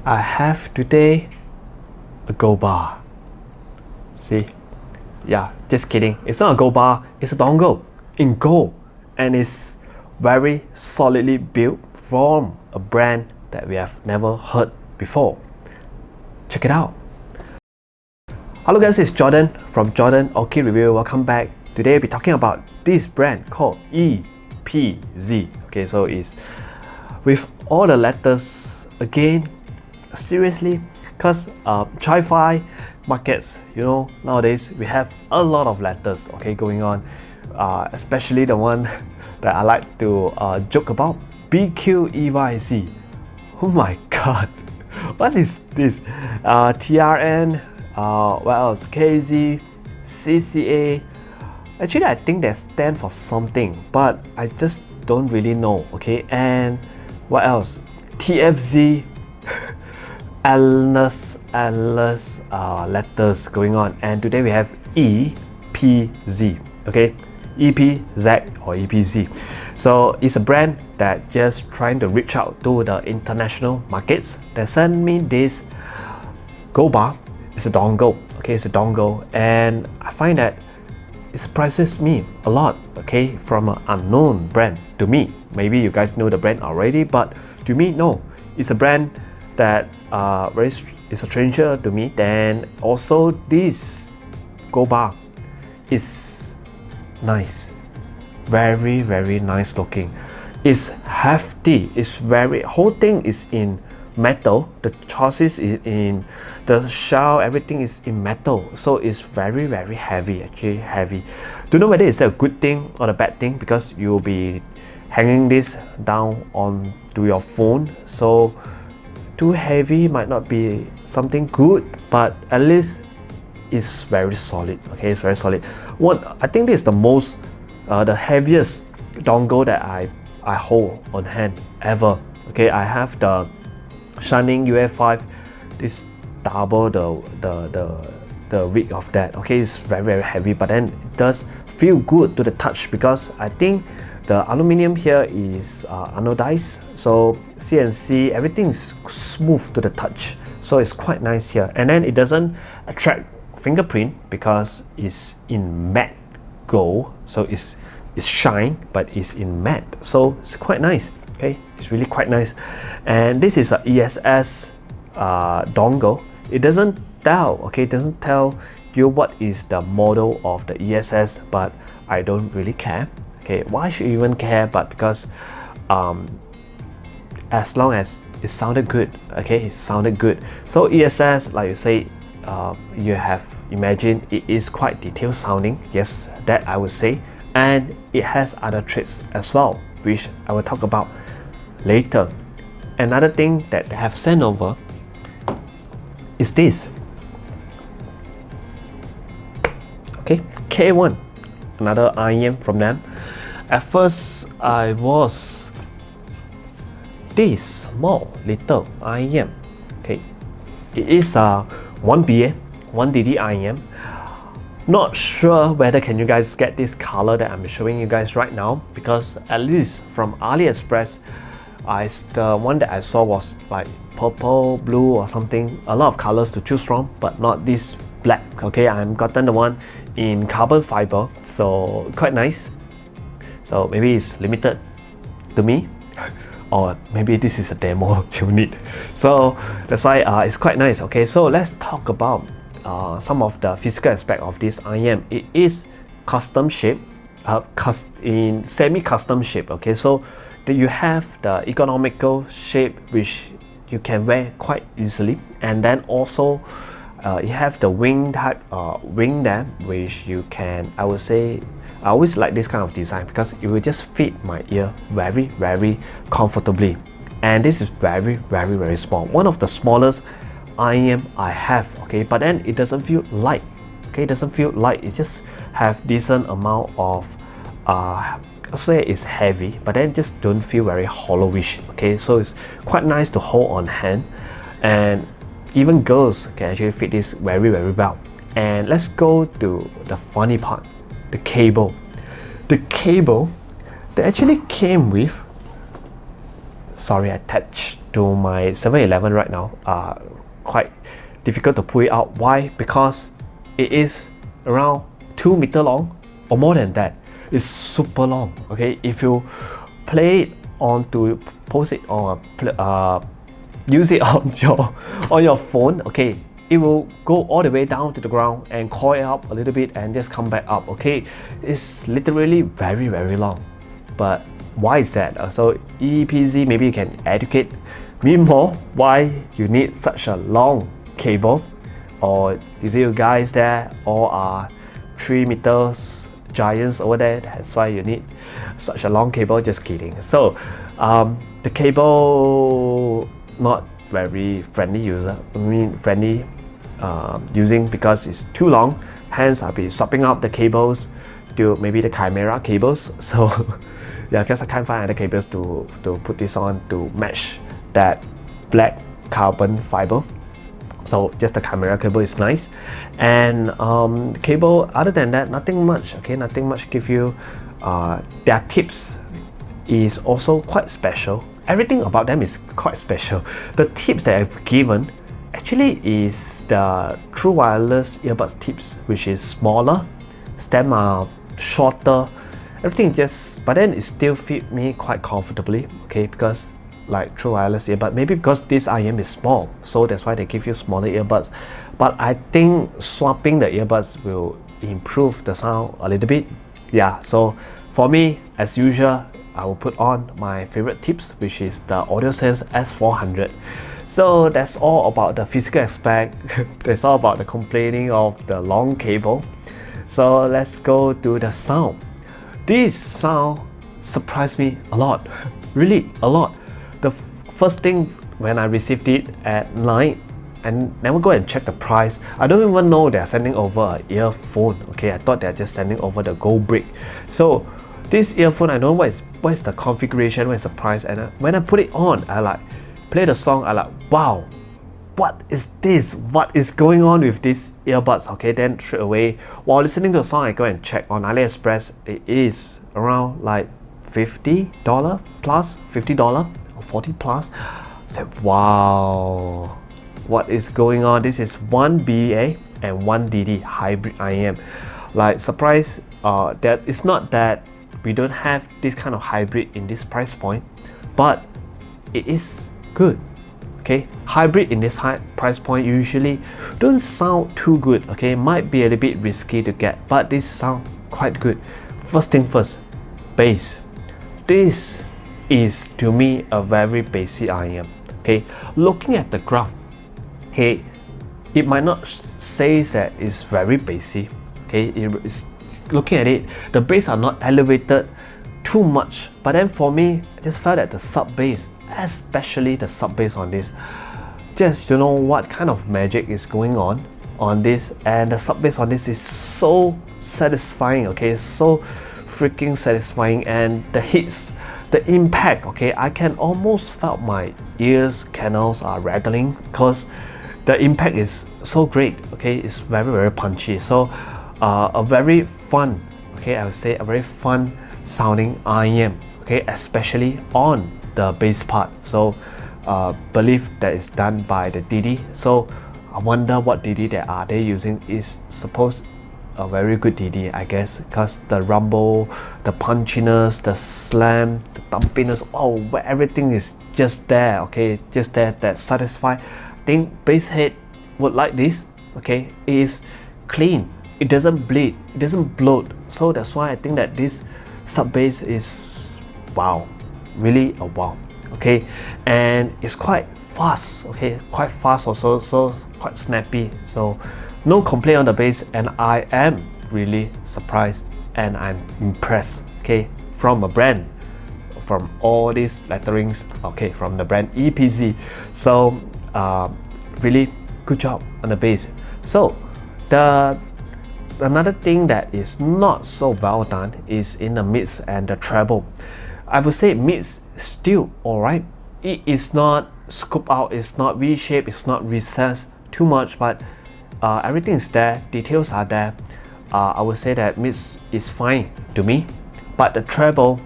I have today a gold bar. See? Yeah, just kidding. It's not a gold bar, it's a dongle in gold. And it's very solidly built from a brand that we have never heard before. Check it out. Hello guys, it's Jordan from Jordan Orchid Review. Welcome back. Today we'll be talking about this brand called EPZ. Okay, so it's with all the letters again. Seriously, because tri-fi markets, you know, nowadays we have a lot of letters, okay, going on, especially the one that I like to joke about, BQEYZ. Oh my god, what is this? TRN, what else? KZ, CCA. Actually, I think they stand for something, but I just don't really know, okay? And what else? TFZ. endless letters going on, and today we have EPZ, okay, EPZ or EPZ. So it's a brand that just trying to reach out to the international markets. They sent me this gold bar. It's a dongle, okay, it's a dongle, and I find that it surprises me a lot, okay, from an unknown brand to me. Maybe you guys know the brand already, but to me, no, it's a brand that is a stranger to me. Then also this gold bar is nice, very nice looking. It's hefty. It's very, whole thing is in metal. The chassis is in the shell. Everything is in metal, so it's very heavy. Actually heavy. Don't know whether it's a good thing or a bad thing, because you'll be hanging this down onto your phone. So too heavy might not be something good, but at least it's very solid. Okay, it's very solid. What I think this is the most, the heaviest dongle that I hold on hand ever. Okay, I have the Shining UF5. This double the weight of that. Okay, it's very heavy, but then it does feel good to the touch, because I think the aluminum here is anodized, so CNC, everything is smooth to the touch, so it's quite nice here. And then it doesn't attract fingerprint because it's in matte gold, so it's shine, but it's in matte, so it's quite nice. Okay, it's really quite nice. And this is a ESS dongle. It doesn't tell, okay, it doesn't tell you what is the model of the ESS, but I don't really care. Okay, why should you even care? But because as long as it sounded good, okay, it sounded good. So ESS, like you say, you have imagined, it is quite detailed sounding. Yes, that I would say, and it has other traits as well, which I will talk about later. Another thing that they have sent over is this. Okay, K1, another IEM from them. At first, I was this small little IEM. Okay, it is a 1BA, 1DD IEM. Not sure whether can you guys get this color that I'm showing you guys right now, because at least from AliExpress, the one that I saw was like purple, blue or something. A lot of colors to choose from, but not this black. Okay, I'm gotten the one in carbon fiber, so quite nice. So maybe it's limited to me, or maybe this is a demo you need. So that's why it's quite nice. Okay, so let's talk about some of the physical aspect of this IEM. It is custom shape, in semi-custom shape. Okay, so you have the economical shape, which you can wear quite easily, and then also you have the wing type wing there, which you can, I would say, I always like this kind of design because it will just fit my ear very comfortably. And this is very small, one of the smallest IEM I have. Okay, but then it doesn't feel light. Okay, it doesn't feel light, it just have decent amount of I'll say it's heavy, but then just don't feel very hollowish. Okay, so it's quite nice to hold on hand, and even girls can actually fit this very well. And let's go to the funny part, the cable. The cable, they actually came with sorry, attached to my 7-Eleven right now are quite difficult to pull it out. Why? Because it is around 2 meter long or more than that. It's super long. Okay, if you play it onto post it on use it on your phone, okay, it will go all the way down to the ground and coil up a little bit and just come back up. Okay, it's literally very, very long. But why is that? So EPZ, maybe you can educate me more why you need such a long cable, or is it you guys there all are 3 meters giants over there, that's why you need such a long cable? Just kidding. So the cable not very friendly using because it's too long, hence I'll be swapping out the cables to maybe the Chimera cables. So yeah, because I can't find other cables to put this on to match that black carbon fiber. So just the Chimera cable is nice. And cable, other than that, nothing much. Okay, nothing much. Give you their tips is also quite special. Everything about them is quite special. The tips that I've given actually is the true wireless earbuds tips, which is smaller, stem are shorter, everything just, but then it still fit me quite comfortably. Okay, because like true wireless earbud, maybe because this IM is small, so that's why they give you smaller earbuds. But I think swapping the earbuds will improve the sound a little bit. Yeah, so for me, as usual, I will put on my favorite tips, which is the AudioSense S400. So that's all about the physical aspect. That's all about the complaining of the long cable. So let's go to the sound. This sound surprised me a lot, really a lot. The first thing when I received it at night, and never go and check the price. I don't even know they're sending over an earphone. Okay, I thought they're just sending over the gold brick. So this earphone, I don't know what is the configuration, what is the price, and when I put it on, I like play the song, I like, wow, what is this? What is going on with these earbuds? Okay, then straight away, while listening to the song, I go and check on AliExpress. It is around like $50 plus, $50 or 40 plus. I said, wow, what is going on? This is one BA and one DD hybrid IM. Like, surprised that it's not that we don't have this kind of hybrid in this price point, but it is good. Okay, hybrid in this high price point usually don't sound too good. Okay, might be a little bit risky to get, but this sound quite good. First thing first, bass. This is to me a very bassy IM. Okay, looking at the graph, okay, it might not say that it's very bassy. Okay, it's looking at it, the bass are not elevated too much, but then for me, I just felt that the sub bass, especially the sub bass on this, just you know what kind of magic is going on this, and the sub bass on this is so satisfying. Okay, so freaking satisfying, and the hits, the impact, okay, I can almost felt my ears canals are rattling because the impact is so great. Okay, it's very, very punchy. So a very fun, okay, I would say a very fun sounding IM, okay, especially on the bass part. So believe that is done by the DD. So I wonder what DD they using. Is supposed a very good DD, I guess, because the rumble, the punchiness, the slam, the thumpiness, oh, everything is just there. Okay, just there, that satisfy. I think bass head would like this. Okay, it is clean, it doesn't bleed, it doesn't bloat. So that's why I think that this sub bass is wow, really a wow. Okay, and it's quite fast. Okay, quite fast also, so quite snappy. So no complaint on the bass, and I am really surprised and I'm impressed. Okay, from a brand, from all these letterings, okay, from the brand EPZ. So really good job on the bass. So another thing that is not so well done is in the mids and the treble. I would say mids still alright. It is not scooped out, it's not V-shaped, it's not recessed too much, but everything is there, details are there. I would say that mids is fine to me, but the treble,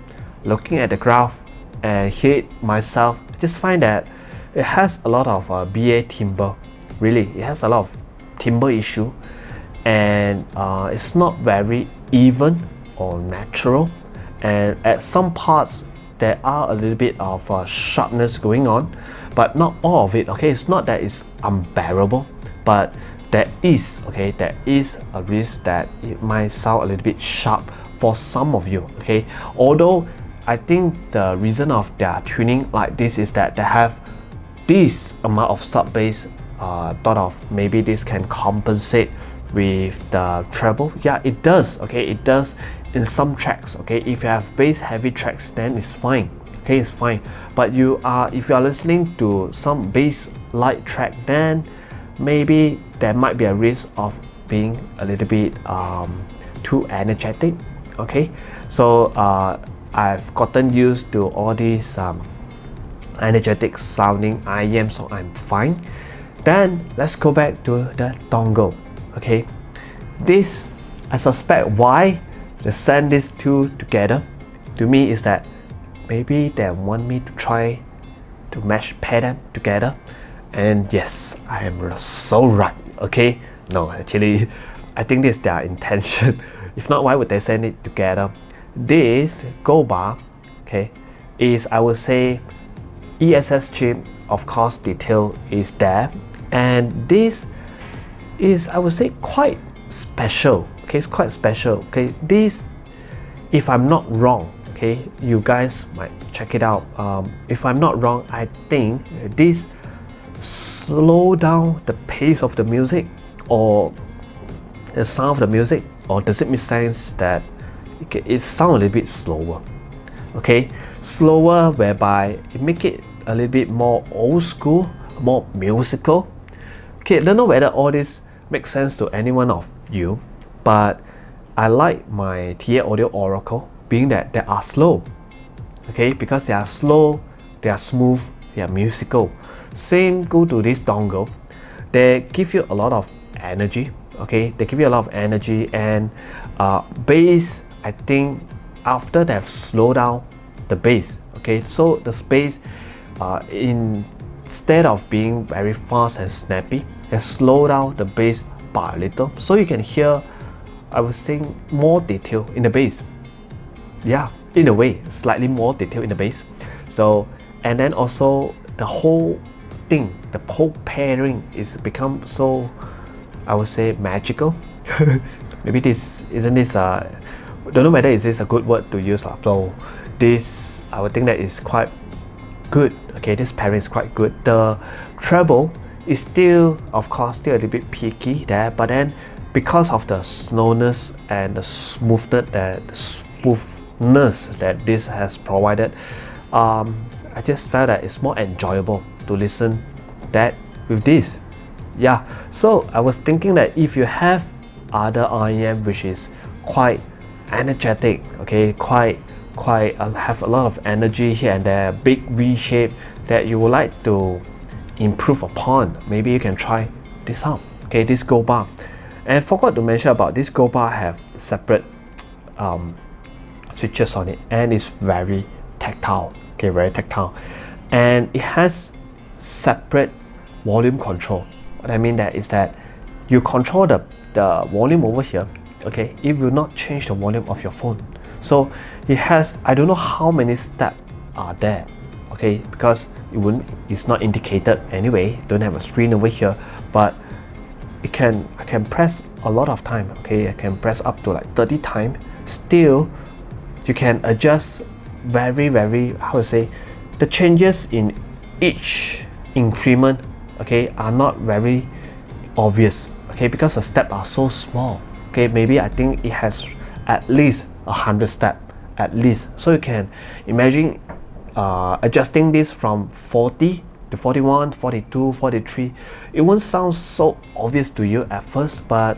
looking at the graph, and hear it myself, I just find that it has a lot of BA timbre. Really, it has a lot of timbre issue, and it's not very even or natural, and at some parts there are a little bit of sharpness going on, but not all of it. Okay, it's not that it's unbearable, but there is a risk that it might sound a little bit sharp for some of you. Okay, although I think the reason of their tuning like this is that they have this amount of sub bass. Thought of maybe this can compensate with the treble. Yeah, it does. Okay, it does in some tracks. Okay, if you have bass heavy tracks, then it's fine. Okay, it's fine. But if you are listening to some bass light track, then maybe there might be a risk of being a little bit too energetic. Okay, so I've gotten used to all these energetic sounding IEM, so I'm fine. Then let's go back to the dongle. Okay, this, I suspect why they send these two together to me is that maybe they want me to try to pair them together, and yes, I am so right. Okay, no, actually I think this is their intention. If not, why would they send it together? This gold bar, okay, is, I would say, ESS chip. Of course, detail is there, and this is, I would say, quite special. Okay, it's quite special. Okay, this, if I'm not wrong, okay, you guys might check it out. If I'm not wrong, I think this slow down the pace of the music or the sound of the music, or does it make sense that it sounds a little bit slower? Okay, slower, whereby it make it a little bit more old school, more musical. Okay, I don't know whether all this makes sense to any one of you, but I like my TA Audio Oracle being that they are slow. Okay, because they are slow, they are smooth, they are musical. Same go to this dongle. They give you a lot of energy. Okay, they give you a lot of energy, and bass, I think after they've slowed down the bass, okay, so the bass instead of being very fast and snappy, they slow down the bass by a little, so you can hear, I would say, more detail in the bass. Yeah, in a way, slightly more detail in the bass. So, and then also the whole thing, the whole pairing is become so, I would say, magical. Maybe this isn't this don't know whether is this a good word to use. So this, I would think that is quite good. Okay, this pairing is quite good. The treble is still, of course, still a little bit peaky there, but then because of the slowness and the smoothness that this has provided, I just felt that it's more enjoyable to listen that with this. Yeah, so I was thinking that if you have other IEM which is quite energetic, okay, quite have a lot of energy here and there, big V shape that you would like to improve upon, maybe you can try this out. Okay, this gold bar. And I forgot to mention about this gold bar have separate switches on it, and it's very tactile. Okay, very tactile, and it has separate volume control. What I mean that is that you control the volume over here. Okay, it will not change the volume of your phone. So it has, I don't know how many steps are there. Okay, because it's not indicated anyway. Don't have a screen over here, but I can press a lot of time. Okay, I can press up to like 30 times. Still, you can adjust very, how to say, the changes in each increment, okay, are not very obvious. Okay, because the steps are so small. Okay, maybe I think it has at least 100 steps at least. So you can imagine adjusting this from 40 to 41, 42, 43. It won't sound so obvious to you at first, but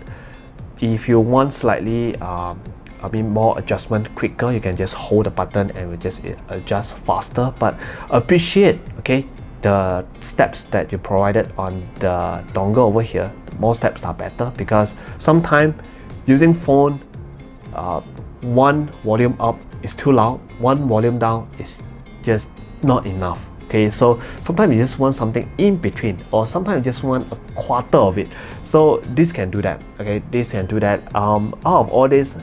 if you want slightly more adjustment quicker, you can just hold the button and we just adjust faster. But appreciate, okay, the steps that you provided on the dongle over here. More steps are better, because sometimes using phone, one volume up is too loud, one volume down is just not enough. Okay, so sometimes you just want something in between, or sometimes you just want a quarter of it. So this can do that. Okay, this can do that. Out of all this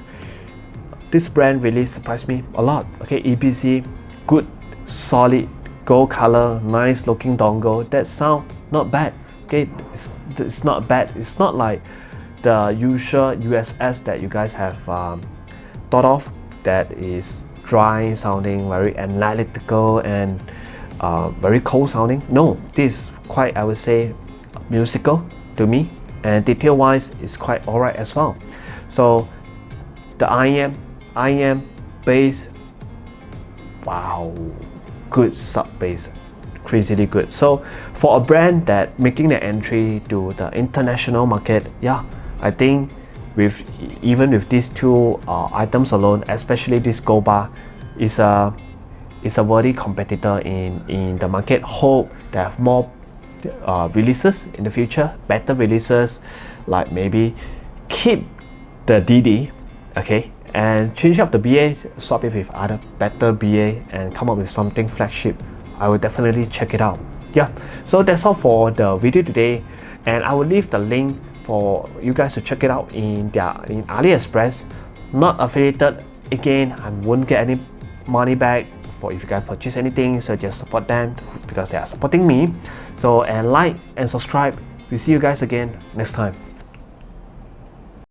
brand really surprised me a lot. Okay, EPZ, good, solid, gold color, nice looking dongle. That sound not bad. Okay, it's not bad. It's not like the usual USS that you guys have thought of, that is dry sounding, very analytical, and very cold sounding. No, this is quite, I would say, musical to me, and detail wise it's quite alright as well. So the IM bass, wow, good sub bass, crazily good. So for a brand that making the entry to the international market, yeah, I think even with these two items alone, especially this gold bar, is a worthy competitor in the market. Hope they have more releases in the future, better releases, like maybe keep the DD, okay, and change up the BA, swap it with other better BA, and come up with something flagship. I will definitely check it out. Yeah, so that's all for the video today, and I will leave the link for you guys to check it out in AliExpress. Not affiliated, again, I won't get any money back for if you guys purchase anything, so just support them because they are supporting me. So, and like and subscribe. We'll see you guys again next time.